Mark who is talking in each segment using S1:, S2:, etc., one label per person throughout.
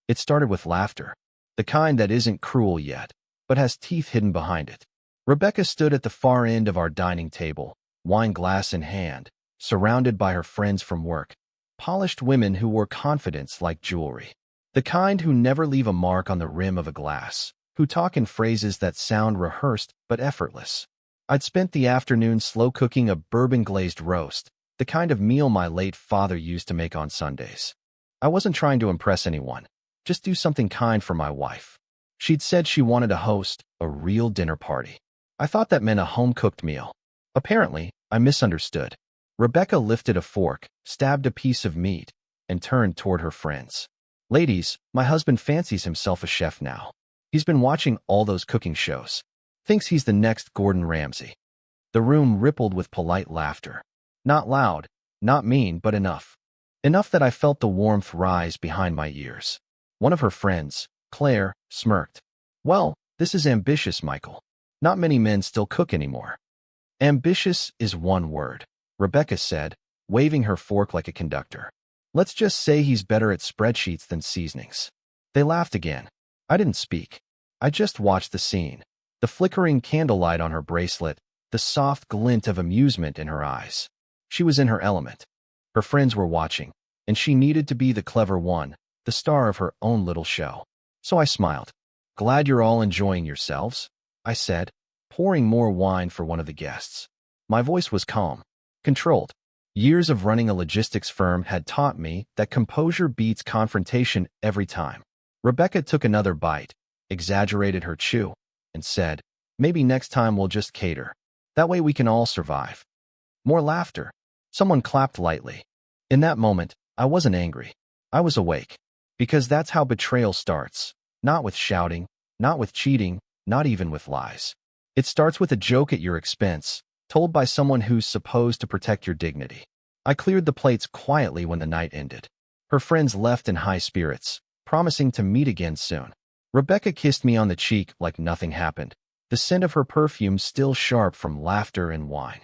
S1: It started with laughter, the kind that isn't cruel yet, but has teeth hidden behind it. Rebecca stood at the far end of our dining table, wine glass in hand, surrounded by her friends from work, polished women who wore confidence like jewelry. The kind who never leave a mark on the rim of a glass, who talk in phrases that sound rehearsed but effortless. I'd spent the afternoon slow cooking a bourbon-glazed roast, the kind of meal my late father used to make on Sundays. I wasn't trying to impress anyone, just do something kind for my wife. She'd said she wanted to host a real dinner party. I thought that meant a home-cooked meal. Apparently, I misunderstood. Rebecca lifted a fork, stabbed a piece of meat, and turned toward her friends. Ladies, my husband fancies himself a chef now. He's been watching all those cooking shows. Thinks he's the next Gordon Ramsay. The room rippled with polite laughter. Not loud, not mean, but enough. Enough that I felt the warmth rise behind my ears. One of her friends, Claire, smirked. Well, this is ambitious, Michael. Not many men still cook anymore. Ambitious is one word, Rebecca said, waving her fork like a conductor. Let's just say he's better at spreadsheets than seasonings. They laughed again. I didn't speak. I just watched the scene. The flickering candlelight on her bracelet, the soft glint of amusement in her eyes. She was in her element. Her friends were watching, and she needed to be the clever one, the star of her own little show. So I smiled. Glad you're all enjoying yourselves, I said, pouring more wine for one of the guests. My voice was calm, controlled. Years of running a logistics firm had taught me that composure beats confrontation every time. Rebecca took another bite, exaggerated her chew, and said, maybe next time we'll just cater. That way we can all survive. More laughter. Someone clapped lightly. In that moment, I wasn't angry. I was awake. Because that's how betrayal starts. Not with shouting, not with cheating, not even with lies. It starts with a joke at your expense, told by someone who's supposed to protect your dignity. I cleared the plates quietly when the night ended. Her friends left in high spirits, promising to meet again soon. Rebecca kissed me on the cheek like nothing happened, the scent of her perfume still sharp from laughter and wine.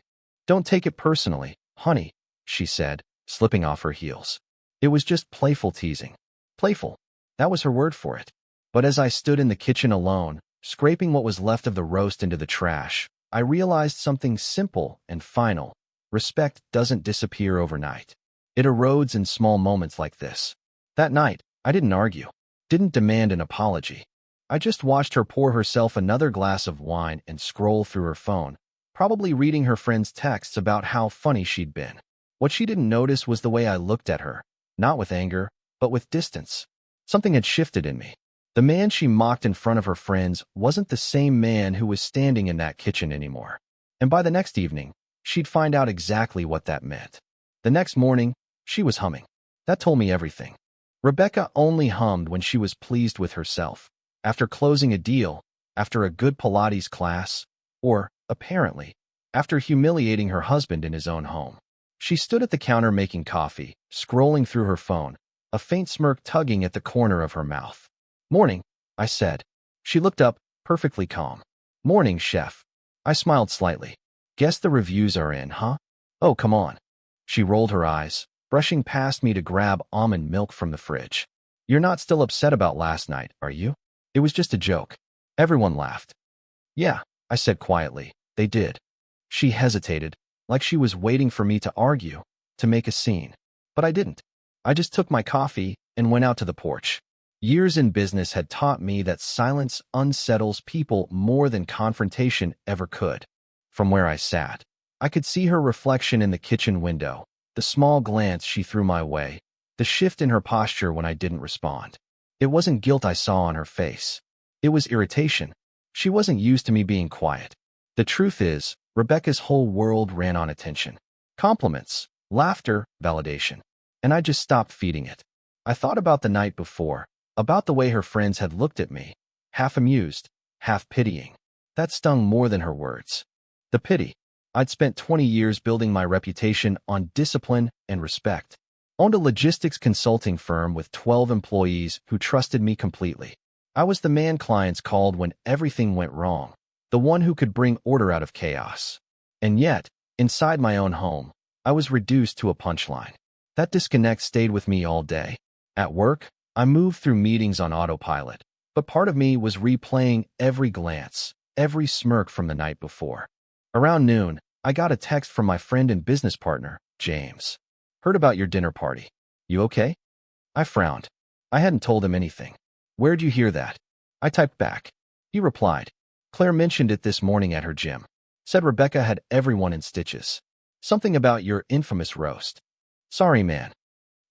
S1: Don't take it personally, honey, she said, slipping off her heels. It was just playful teasing. Playful. That was her word for it. But as I stood in the kitchen alone, scraping what was left of the roast into the trash, I realized something simple and final. Respect doesn't disappear overnight. It erodes in small moments like this. That night, I didn't argue, didn't demand an apology. I just watched her pour herself another glass of wine and scroll through her phone, probably reading her friends' texts about how funny she'd been. What she didn't notice was the way I looked at her, not with anger, but with distance. Something had shifted in me. The man she mocked in front of her friends wasn't the same man who was standing in that kitchen anymore. And by the next evening, she'd find out exactly what that meant. The next morning, she was humming. That told me everything. Rebecca only hummed when she was pleased with herself, after closing a deal, after a good Pilates class, or, apparently, after humiliating her husband in his own home. She stood at the counter making coffee, scrolling through her phone, a faint smirk tugging at the corner of her mouth. Morning, I said. She looked up, perfectly calm. Morning, chef. I smiled slightly. Guess the reviews are in, huh? Oh, come on. She rolled her eyes, brushing past me to grab almond milk from the fridge. You're not still upset about last night, are you? It was just a joke. Everyone laughed. Yeah, I said quietly. They did. She hesitated, like she was waiting for me to argue, to make a scene. But I didn't. I just took my coffee and went out to the porch. Years in business had taught me that silence unsettles people more than confrontation ever could. From where I sat, I could see her reflection in the kitchen window, the small glance she threw my way, the shift in her posture when I didn't respond. It wasn't guilt I saw on her face. It was irritation. She wasn't used to me being quiet. The truth is, Rebecca's whole world ran on attention. Compliments, laughter, validation. And I just stopped feeding it. I thought about the night before, about the way her friends had looked at me, half amused, half pitying. That stung more than her words. The pity. I'd spent 20 years building my reputation on discipline and respect. Owned a logistics consulting firm with 12 employees who trusted me completely. I was the man clients called when everything went wrong, the one who could bring order out of chaos. And yet, inside my own home, I was reduced to a punchline. That disconnect stayed with me all day. At work, I moved through meetings on autopilot, but part of me was replaying every glance, every smirk from the night before. Around noon, I got a text from my friend and business partner, James. Heard about your dinner party. You okay? I frowned. I hadn't told him anything. Where'd you hear that? I typed back. He replied. Claire mentioned it this morning at her gym. Said Rebecca had everyone in stitches. Something about your infamous roast. Sorry, man.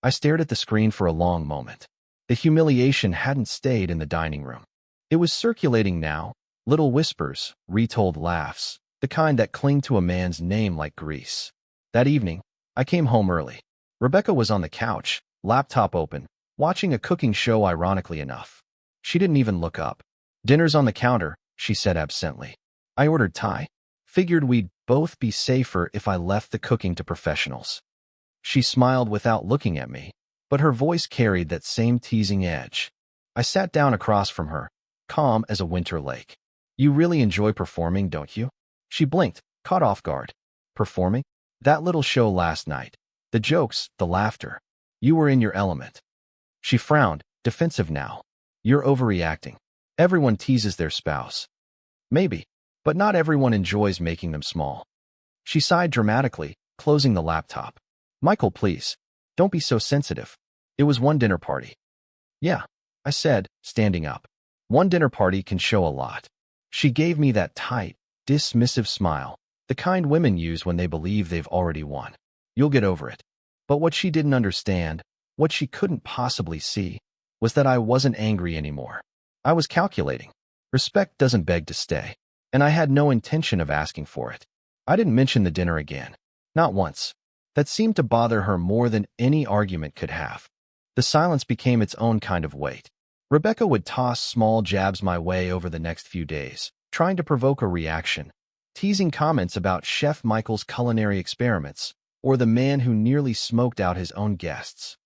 S1: I stared at the screen for a long moment. The humiliation hadn't stayed in the dining room. It was circulating now, little whispers, retold laughs, the kind that cling to a man's name like grease. That evening, I came home early. Rebecca was on the couch, laptop open, watching a cooking show ironically enough. She didn't even look up. Dinner's on the counter, she said absently. I ordered Thai. Figured we'd both be safer if I left the cooking to professionals. She smiled without looking at me, but her voice carried that same teasing edge. I sat down across from her, calm as a winter lake. You really enjoy performing, don't you? She blinked, caught off guard. Performing? That little show last night. The jokes, the laughter. You were in your element. She frowned, defensive now. You're overreacting. Everyone teases their spouse. Maybe, but not everyone enjoys making them small. She sighed dramatically, closing the laptop. Michael, please. Don't be so sensitive. It was one dinner party. Yeah, I said, standing up. One dinner party can show a lot. She gave me that tight, dismissive smile, the kind women use when they believe they've already won. You'll get over it. But what she didn't understand, what she couldn't possibly see, was that I wasn't angry anymore. I was calculating. Respect doesn't beg to stay. And I had no intention of asking for it. I didn't mention the dinner again. Not once. That seemed to bother her more than any argument could have. The silence became its own kind of weight. Rebecca would toss small jabs my way over the next few days, trying to provoke a reaction, teasing comments about Chef Michael's culinary experiments, or the man who nearly smoked out his own guests.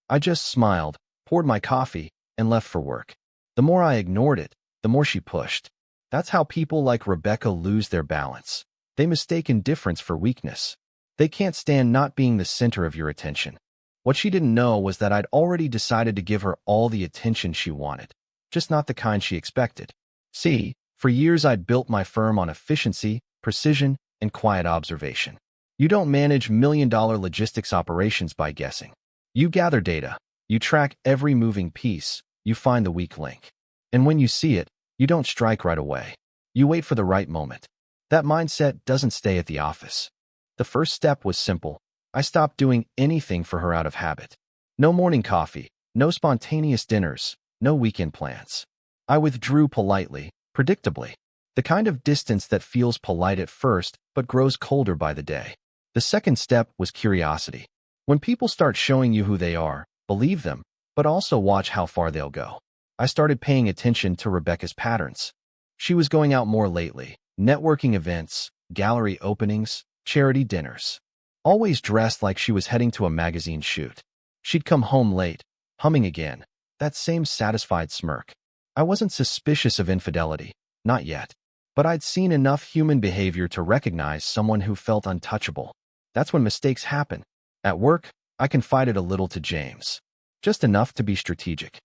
S1: I just smiled, poured my coffee, and left for work. The more I ignored it, the more she pushed. That's how people like Rebecca lose their balance. They mistake indifference for weakness. They can't stand not being the center of your attention. What she didn't know was that I'd already decided to give her all the attention she wanted, just not the kind she expected. See, for years I'd built my firm on efficiency, precision, and quiet observation. You don't manage million-dollar logistics operations by guessing. You gather data, you track every moving piece, you find the weak link. And when you see it, you don't strike right away. You wait for the right moment. That mindset doesn't stay at the office. The first step was simple. I stopped doing anything for her out of habit. No morning coffee, no spontaneous dinners, no weekend plans. I withdrew politely, predictably. The kind of distance that feels polite at first but grows colder by the day. The second step was curiosity. When people start showing you who they are, believe them, but also watch how far they'll go. I started paying attention to Rebecca's patterns. She was going out more lately, networking events, gallery openings, charity dinners. Always dressed like she was heading to a magazine shoot. She'd come home late, humming again, that same satisfied smirk. I wasn't suspicious of infidelity, not yet. But I'd seen enough human behavior to recognize someone who felt untouchable. That's when mistakes happen. At work, I confided a little to James. Just enough to be strategic.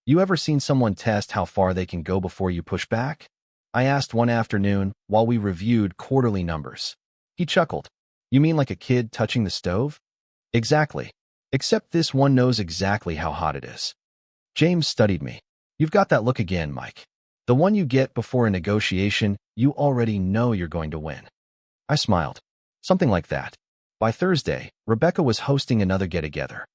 S1: You ever seen someone test how far they can go before you push back? I asked one afternoon while we reviewed quarterly numbers. He chuckled. You mean like a kid touching the stove? Exactly. Except this one knows exactly how hot it is. James studied me. You've got that look again, Mike. The one you get before a negotiation, you already know you're going to win. I smiled. Something like that. By Thursday, Rebecca was hosting another get-together.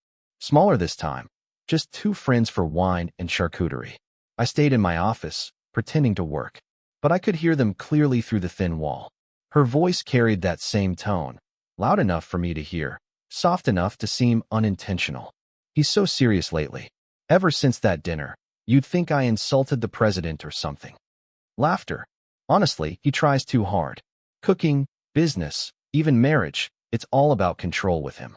S1: Smaller this time. Just 2 friends for wine and charcuterie. I stayed in my office, pretending to work. But I could hear them clearly through the thin wall. Her voice carried that same tone, loud enough for me to hear, soft enough to seem unintentional. He's so serious lately. Ever since that dinner, you'd think I insulted the president or something. Laughter. Honestly, he tries too hard. Cooking, business, even marriage, it's all about control with him.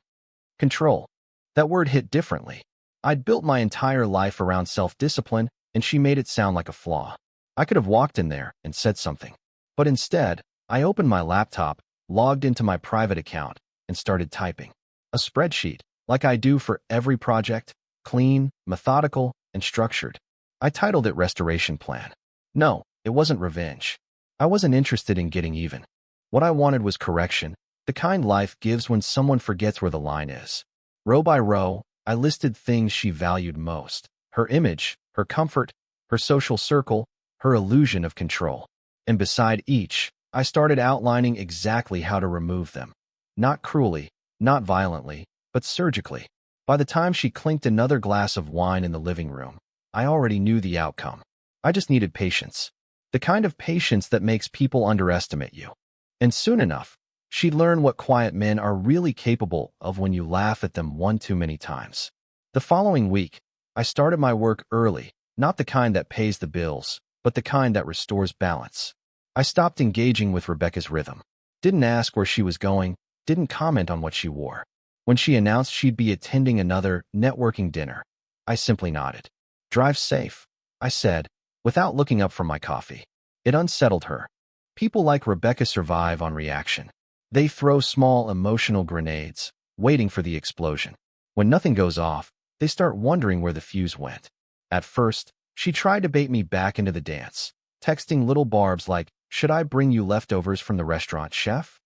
S1: Control. That word hit differently. I'd built my entire life around self-discipline, and she made it sound like a flaw. I could have walked in there and said something. But instead, I opened my laptop, logged into my private account, and started typing. A spreadsheet, like I do for every project, clean, methodical, and structured. I titled it Restoration Plan. No, it wasn't revenge. I wasn't interested in getting even. What I wanted was correction, the kind life gives when someone forgets where the line is. Row by row, I listed things she valued most: her image, her comfort, her social circle, her illusion of control. And beside each, I started outlining exactly how to remove them. Not cruelly, not violently, but surgically. By the time she clinked another glass of wine in the living room, I already knew the outcome. I just needed patience. The kind of patience that makes people underestimate you. And soon enough, she'd learn what quiet men are really capable of when you laugh at them one too many times. The following week, I started my work early, not the kind that pays the bills, but the kind that restores balance. I stopped engaging with Rebecca's rhythm. Didn't ask where she was going, didn't comment on what she wore. When she announced she'd be attending another networking dinner, I simply nodded. "Drive safe," I said, without looking up from my coffee. It unsettled her. People like Rebecca survive on reaction. They throw small emotional grenades, waiting for the explosion. When nothing goes off, they start wondering where the fuse went. At first, she tried to bait me back into the dance, texting little barbs like, "Should I bring you leftovers from the restaurant, chef?"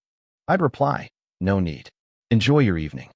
S1: I'd reply, "No need. Enjoy your evening."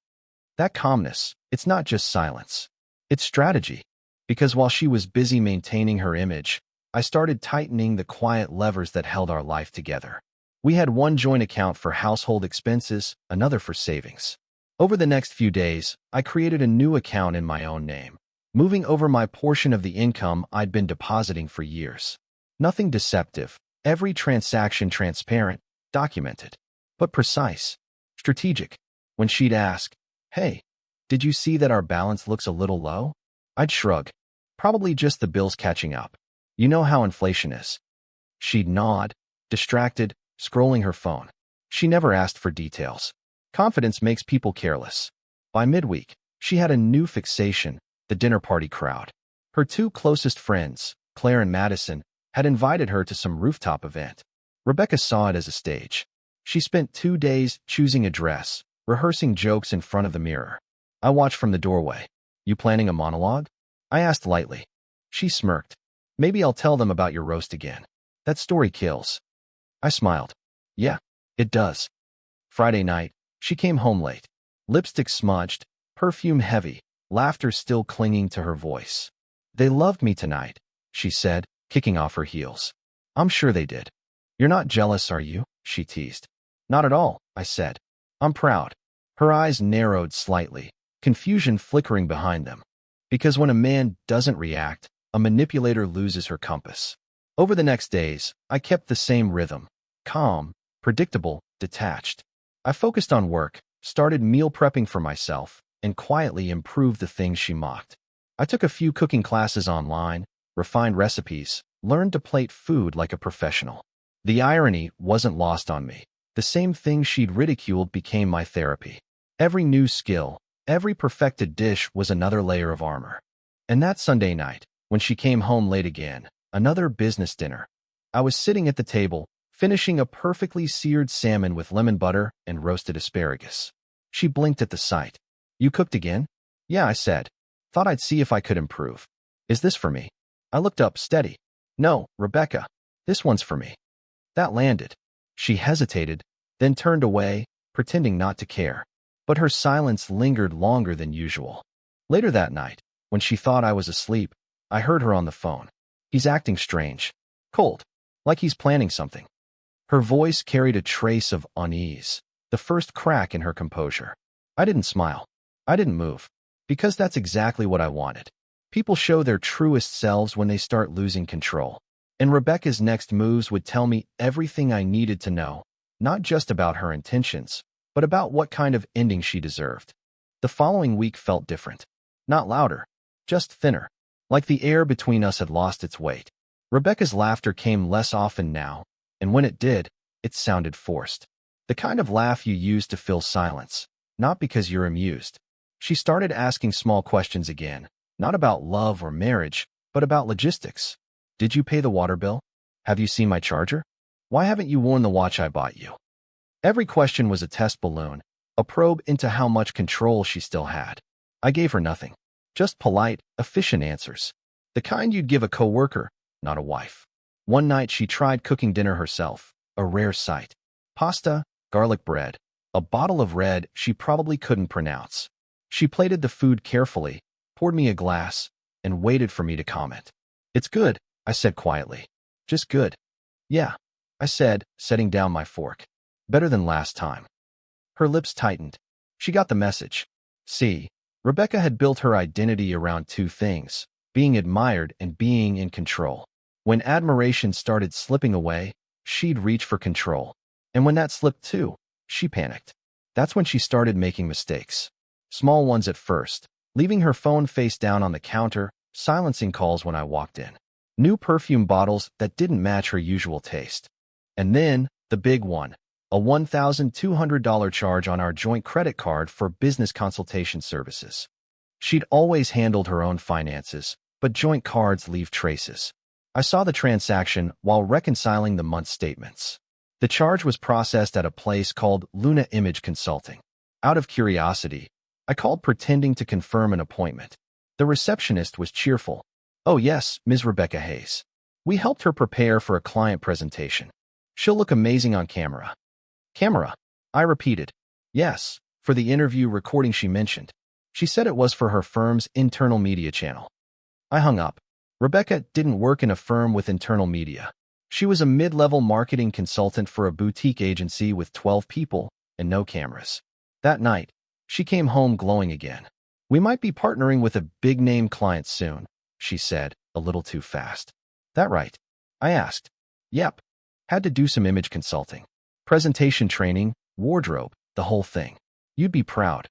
S1: That calmness, it's not just silence. It's strategy. Because while she was busy maintaining her image, I started tightening the quiet levers that held our life together. We had one joint account for household expenses, another for savings. Over the next few days, I created a new account in my own name, moving over my portion of the income I'd been depositing for years. Nothing deceptive, every transaction transparent, documented, but precise, strategic. When she'd ask, "Hey, did you see that our balance looks a little low?" I'd shrug. "Probably just the bills catching up. You know how inflation is." She'd nod, distracted, scrolling her phone. She never asked for details. Confidence makes people careless. By midweek, she had a new fixation: the dinner party crowd. Her two closest friends, Claire and Madison, had invited her to some rooftop event. Rebecca saw it as a stage. She spent 2 days choosing a dress, rehearsing jokes in front of the mirror. I watched from the doorway. "You planning a monologue?" I asked lightly. She smirked. "Maybe I'll tell them about your roast again. That story kills." I smiled. "Yeah, it does." Friday night, she came home late. Lipstick smudged, perfume heavy, laughter still clinging to her voice. "They loved me tonight," she said, kicking off her heels. "I'm sure they did." "You're not jealous, are you?" she teased. "Not at all," I said. "I'm proud." Her eyes narrowed slightly, confusion flickering behind them. Because when a man doesn't react, a manipulator loses her compass. Over the next days, I kept the same rhythm: calm, predictable, detached. I focused on work, started meal prepping for myself, and quietly improved the things she mocked. I took a few cooking classes online, refined recipes, learned to plate food like a professional. The irony wasn't lost on me. The same thing she'd ridiculed became my therapy. Every new skill, every perfected dish was another layer of armor. And that Sunday night, when she came home late again, another business dinner, I was sitting at the table, finishing a perfectly seared salmon with lemon butter and roasted asparagus. She blinked at the sight. "You cooked again?" "Yeah," I said. "Thought I'd see if I could improve." "Is this for me?" I looked up, steady. "No, Rebecca. This one's for me." That landed. She hesitated, then turned away, pretending not to care. But her silence lingered longer than usual. Later that night, when she thought I was asleep, I heard her on the phone. "He's acting strange. Cold. Like he's planning something." Her voice carried a trace of unease, the first crack in her composure. I didn't smile. I didn't move. Because that's exactly what I wanted. People show their truest selves when they start losing control. And Rebecca's next moves would tell me everything I needed to know, not just about her intentions, but about what kind of ending she deserved. The following week felt different. Not louder, just thinner, like the air between us had lost its weight. Rebecca's laughter came less often now, and when it did, it sounded forced. The kind of laugh you use to fill silence, not because you're amused. She started asking small questions again, not about love or marriage, but about logistics. "Did you pay the water bill? Have you seen my charger? Why haven't you worn the watch I bought you?" Every question was a test balloon, a probe into how much control she still had. I gave her nothing. Just polite, efficient answers. The kind you'd give a coworker, not a wife. One night she tried cooking dinner herself, a rare sight. Pasta, garlic bread, a bottle of red she probably couldn't pronounce. She plated the food carefully, poured me a glass, and waited for me to comment. "It's good," I said quietly. "Just good." "Yeah," I said, setting down my fork. "Better than last time." Her lips tightened. She got the message. See, Rebecca had built her identity around two things: being admired and being in control. When admiration started slipping away, she'd reach for control. And when that slipped too, she panicked. That's when she started making mistakes. Small ones at first, leaving her phone face down on the counter, silencing calls when I walked in. New perfume bottles that didn't match her usual taste. And then, the big one, a $1,200 charge on our joint credit card for business consultation services. She'd always handled her own finances, but joint cards leave traces. I saw the transaction while reconciling the month statements. The charge was processed at a place called Luna Image Consulting. Out of curiosity, I called pretending to confirm an appointment. The receptionist was cheerful. "Oh yes, Ms. Rebecca Hayes. We helped her prepare for a client presentation. She'll look amazing on camera." "Camera?" I repeated. "Yes, for the interview recording she mentioned. She said it was for her firm's internal media channel." I hung up. Rebecca didn't work in a firm with internal media. She was a mid-level marketing consultant for a boutique agency with 12 people and no cameras. That night, she came home glowing again. "We might be partnering with a big-name client soon," she said, a little too fast. "That right?" I asked. "Yep. Had to do some image consulting. Presentation training, wardrobe, the whole thing. You'd be proud."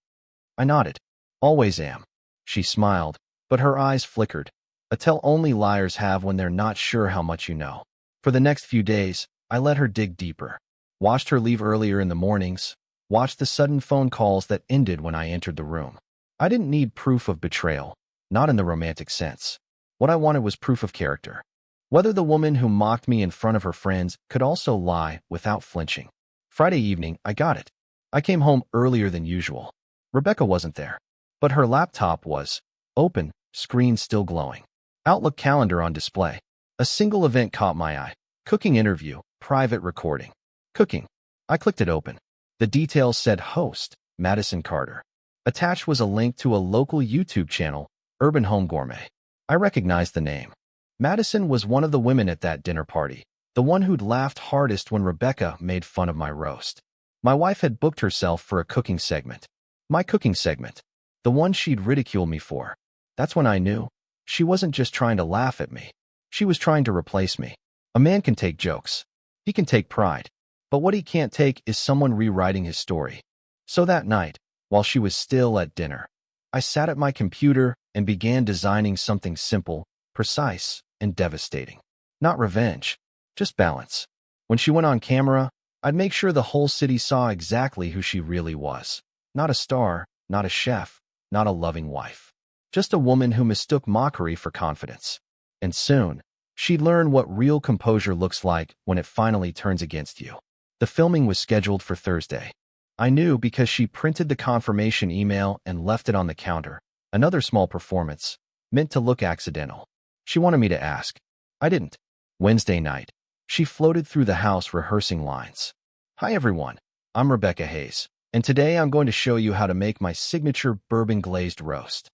S1: I nodded. "Always am." She smiled, but her eyes flickered. A tell only liars have when they're not sure how much you know. For the next few days, I let her dig deeper. Watched her leave earlier in the mornings. Watched the sudden phone calls that ended when I entered the room. I didn't need proof of betrayal, not in the romantic sense. What I wanted was proof of character. Whether the woman who mocked me in front of her friends could also lie without flinching. Friday evening, I got it. I came home earlier than usual. Rebecca wasn't there, but her laptop was open, screen still glowing. Outlook calendar on display. A single event caught my eye. Cooking interview, private recording. Cooking. I clicked it open. The details said host, Madison Carter. Attached was a link to a local YouTube channel, Urban Home Gourmet. I recognized the name. Madison was one of the women at that dinner party, the one who'd laughed hardest when Rebecca made fun of my roast. My wife had booked herself for a cooking segment. My cooking segment. The one she'd ridicule me for. That's when I knew. She wasn't just trying to laugh at me. She was trying to replace me. A man can take jokes. He can take pride. But what he can't take is someone rewriting his story. So that night, while she was still at dinner, I sat at my computer and began designing something simple, precise, and devastating. Not revenge, just balance. When she went on camera, I'd make sure the whole city saw exactly who she really was. Not a star, not a chef, not a loving wife. Just a woman who mistook mockery for confidence. And soon, she'd learn what real composure looks like when it finally turns against you. The filming was scheduled for Thursday. I knew because she printed the confirmation email and left it on the counter. Another small performance, meant to look accidental. She wanted me to ask. I didn't. Wednesday night, she floated through the house rehearsing lines. "Hi everyone, I'm Rebecca Hayes, and today I'm going to show you how to make my signature bourbon-glazed roast."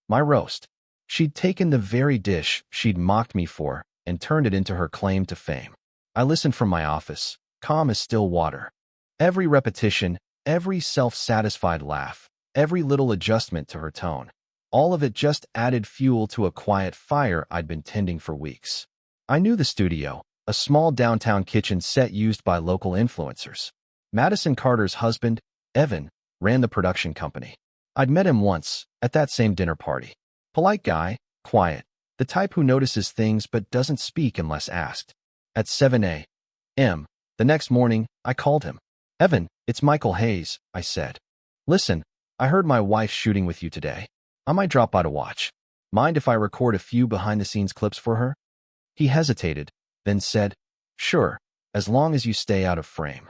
S1: My roast. She'd taken the very dish she'd mocked me for and turned it into her claim to fame. I listened from my office, calm as still water. Every repetition, every self-satisfied laugh, every little adjustment to her tone. All of it just added fuel to a quiet fire I'd been tending for weeks. I knew the studio, a small downtown kitchen set used by local influencers. Madison Carter's husband, Evan, ran the production company. I'd met him once, at that same dinner party. Polite guy, quiet, the type who notices things but doesn't speak unless asked. At 7 a.m., the next morning, I called him. "Evan, it's Michael Hayes," I said. "Listen, I heard my wife's shooting with you today. I might drop by to watch. Mind if I record a few behind-the-scenes clips for her?" He hesitated, then said, "Sure, as long as you stay out of frame."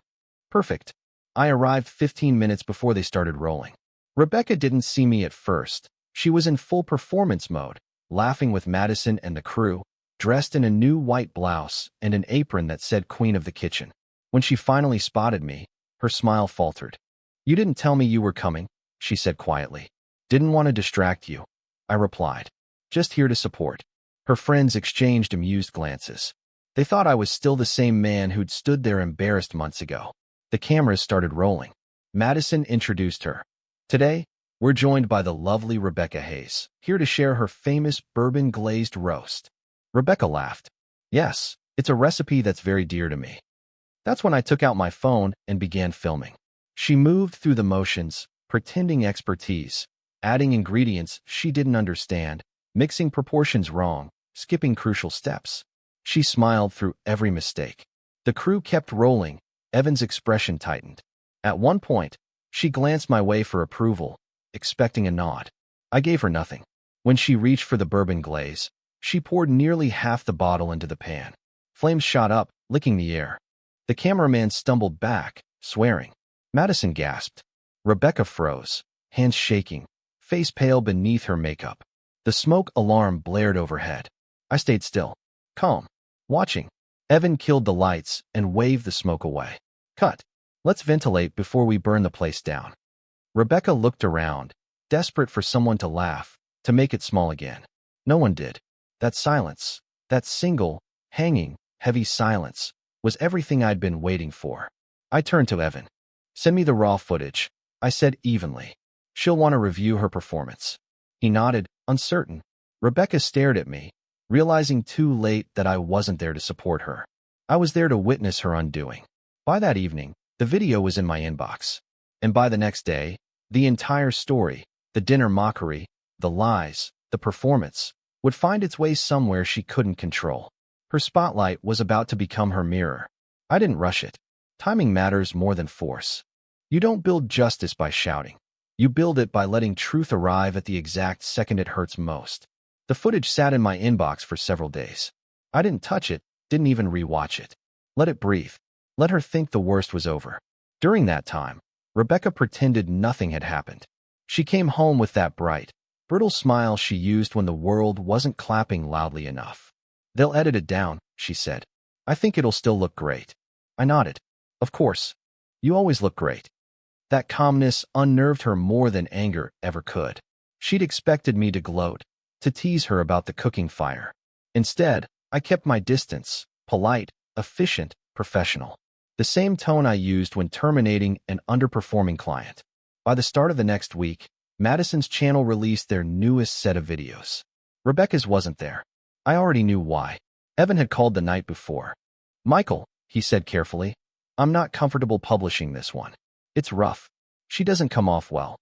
S1: Perfect. I arrived 15 minutes before they started rolling. Rebecca didn't see me at first. She was in full performance mode, laughing with Madison and the crew, dressed in a new white blouse and an apron that said Queen of the Kitchen. When she finally spotted me, her smile faltered. "You didn't tell me you were coming," she said quietly. "Didn't want to distract you," I replied. "Just here to support." Her friends exchanged amused glances. They thought I was still the same man who'd stood there embarrassed months ago. The cameras started rolling. Madison introduced her. "Today, we're joined by the lovely Rebecca Hayes, here to share her famous bourbon-glazed roast." Rebecca laughed. "Yes, it's a recipe that's very dear to me." That's when I took out my phone and began filming. She moved through the motions, pretending expertise, adding ingredients she didn't understand, mixing proportions wrong, skipping crucial steps. She smiled through every mistake. The crew kept rolling. Evan's expression tightened. At one point, she glanced my way for approval, expecting a nod. I gave her nothing. When she reached for the bourbon glaze, she poured nearly half the bottle into the pan. Flames shot up, licking the air. The cameraman stumbled back, swearing. Madison gasped. Rebecca froze, hands shaking, face pale beneath her makeup. The smoke alarm blared overhead. I stayed still, calm, watching. Evan killed the lights and waved the smoke away. "Cut. Let's ventilate before we burn the place down." Rebecca looked around, desperate for someone to laugh, to make it small again. No one did. That silence, that single, hanging, heavy silence, was everything I'd been waiting for. I turned to Evan. "Send me the raw footage," I said evenly. "She'll want to review her performance." He nodded, uncertain. Rebecca stared at me, realizing too late that I wasn't there to support her. I was there to witness her undoing. By that evening, the video was in my inbox. And by the next day, the entire story, the dinner mockery, the lies, the performance, would find its way somewhere she couldn't control. Her spotlight was about to become her mirror. I didn't rush it. Timing matters more than force. You don't build justice by shouting. You build it by letting truth arrive at the exact second it hurts most. The footage sat in my inbox for several days. I didn't touch it, didn't even rewatch it. Let it breathe. Let her think the worst was over. During that time, Rebecca pretended nothing had happened. She came home with that bright, brittle smile she used when the world wasn't clapping loudly enough. "They'll edit it down," she said. "I think it'll still look great." I nodded. "Of course. You always look great." That calmness unnerved her more than anger ever could. She'd expected me to gloat, to tease her about the cooking fire. Instead, I kept my distance, polite, efficient, professional. The same tone I used when terminating an underperforming client. By the start of the next week, Madison's channel released their newest set of videos. Rebecca's wasn't there. I already knew why. Evan had called the night before. "Michael," he said carefully, "I'm not comfortable publishing this one. It's rough. She doesn't come off well."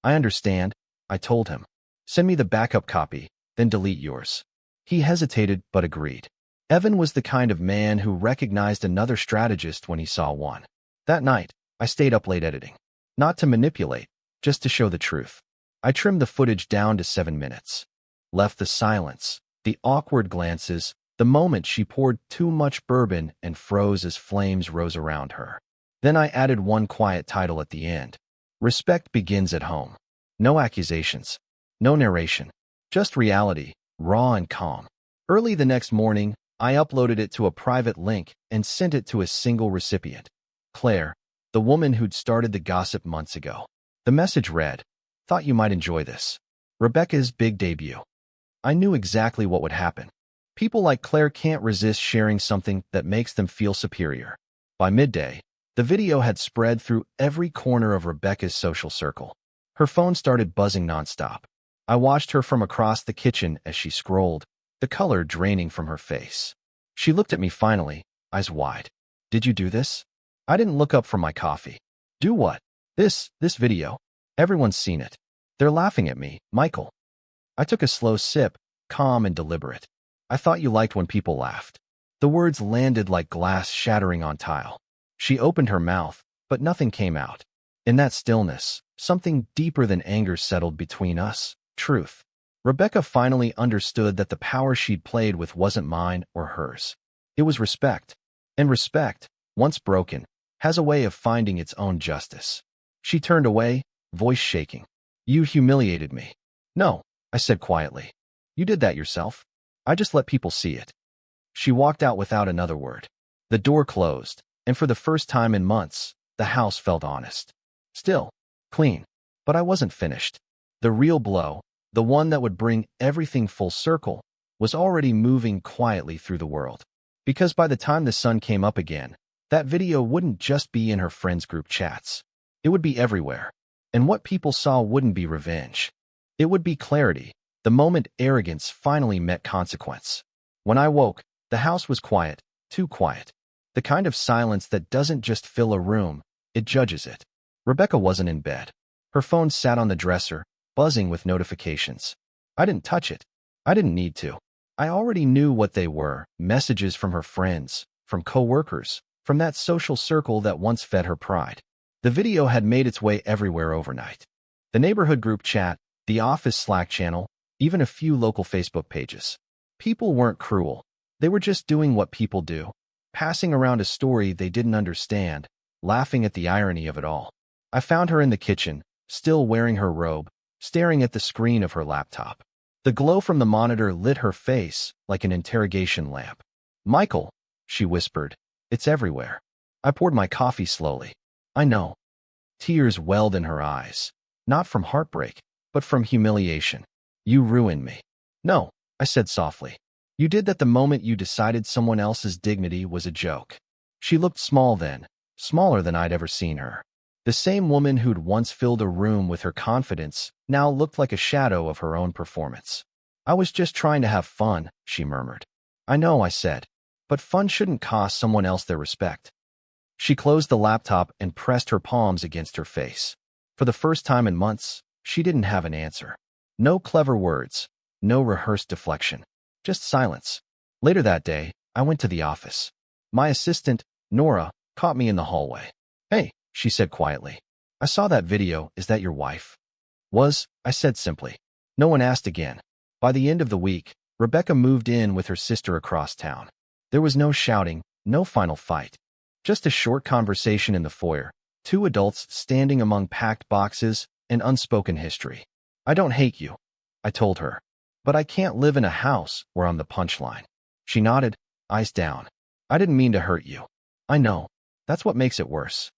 S1: "I understand," I told him. "Send me the backup copy, then delete yours." He hesitated but agreed. Evan was the kind of man who recognized another strategist when he saw one. That night, I stayed up late editing. Not to manipulate, just to show the truth. I trimmed the footage down to 7 minutes. Left the silence, the awkward glances, the moment she poured too much bourbon and froze as flames rose around her. Then I added one quiet title at the end. "Respect begins at home." No accusations. No narration. Just reality, raw and calm. Early the next morning, I uploaded it to a private link and sent it to a single recipient. Claire, the woman who'd started the gossip months ago. The message read, "Thought you might enjoy this. Rebecca's big debut." I knew exactly what would happen. People like Claire can't resist sharing something that makes them feel superior. By midday, the video had spread through every corner of Rebecca's social circle. Her phone started buzzing nonstop. I watched her from across the kitchen as she scrolled, the color draining from her face. She looked at me finally, eyes wide. "Did you do this?" I didn't look up from my coffee. "Do what?" This video. Everyone's seen it. They're laughing at me, Michael." I took a slow sip, calm and deliberate. "I thought you liked when people laughed." The words landed like glass shattering on tile. She opened her mouth, but nothing came out. In that stillness, something deeper than anger settled between us. Truth. Rebecca finally understood that the power she'd played with wasn't mine or hers. It was respect. And respect, once broken, has a way of finding its own justice. She turned away, voice shaking. "You humiliated me." No, I said quietly. You did that yourself. I just let people see it. She walked out without another word. The door closed, and for the first time in months, the house felt honest. Still, clean. But I wasn't finished. The real blow, the one that would bring everything full circle, was already moving quietly through the world. Because by the time the sun came up again, that video wouldn't just be in her friends' group chats. It would be everywhere. And what people saw wouldn't be revenge. It would be clarity, the moment arrogance finally met consequence. When I woke, the house was quiet, too quiet. The kind of silence that doesn't just fill a room, it judges it. Rebecca wasn't in bed. Her phone sat on the dresser, buzzing with notifications. I didn't touch it. I didn't need to. I already knew what they were, messages from her friends, from coworkers, from that social circle that once fed her pride. The video had made its way everywhere overnight. The neighborhood group chat, the office Slack channel, even a few local Facebook pages. People weren't cruel. They were just doing what people do, passing around a story they didn't understand, laughing at the irony of it all. I found her in the kitchen, still wearing her robe, staring at the screen of her laptop. The glow from the monitor lit her face like an interrogation lamp. "Michael," she whispered, "it's everywhere." I poured my coffee slowly. I know. Tears welled in her eyes, not from heartbreak, but from humiliation. "You ruined me." "No," I said softly. "You did that the moment you decided someone else's dignity was a joke." She looked small then, smaller than I'd ever seen her. The same woman who'd once filled a room with her confidence now looked like a shadow of her own performance. "I was just trying to have fun," she murmured. "I know," I said, "but fun shouldn't cost someone else their respect." She closed the laptop and pressed her palms against her face. For the first time in months, she didn't have an answer. No clever words, no rehearsed deflection, just silence. Later that day, I went to the office. My assistant, Nora, caught me in the hallway. "Hey," she said quietly. "I saw that video. Is that your wife?" "Was," I said simply. No one asked again. By the end of the week, Rebecca moved in with her sister across town. There was no shouting, no final fight. Just a short conversation in the foyer, two adults standing among packed boxes and unspoken history. "I don't hate you," I told her, "but I can't live in a house where I'm the punchline." She nodded, eyes down. "I didn't mean to hurt you." "I know. That's what makes it worse."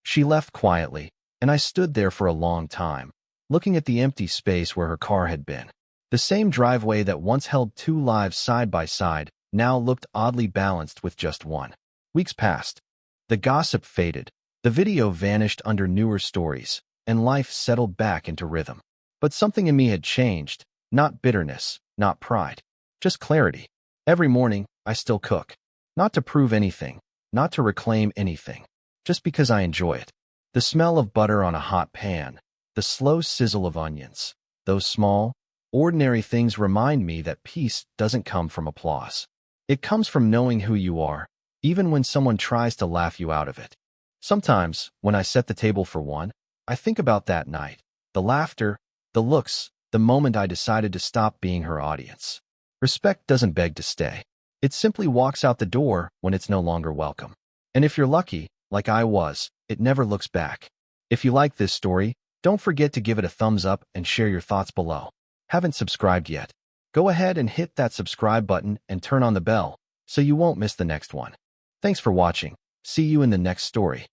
S1: She left quietly, and I stood there for a long time, looking at the empty space where her car had been. The same driveway that once held two lives side by side now looked oddly balanced with just one. Weeks passed. The gossip faded, the video vanished under newer stories, and life settled back into rhythm. But something in me had changed, not bitterness, not pride, just clarity. Every morning, I still cook. Not to prove anything, not to reclaim anything, just because I enjoy it. The smell of butter on a hot pan, the slow sizzle of onions, those small, ordinary things remind me that peace doesn't come from applause. It comes from knowing who you are, even when someone tries to laugh you out of it. Sometimes, when I set the table for one, I think about that night, the laughter, the looks, the moment I decided to stop being her audience. Respect doesn't beg to stay. It simply walks out the door when it's no longer welcome. And if you're lucky, like I was, it never looks back. If you like this story, don't forget to give it a thumbs up and share your thoughts below. Haven't subscribed yet? Go ahead and hit that subscribe button and turn on the bell so you won't miss the next one. Thanks for watching. See you in the next story.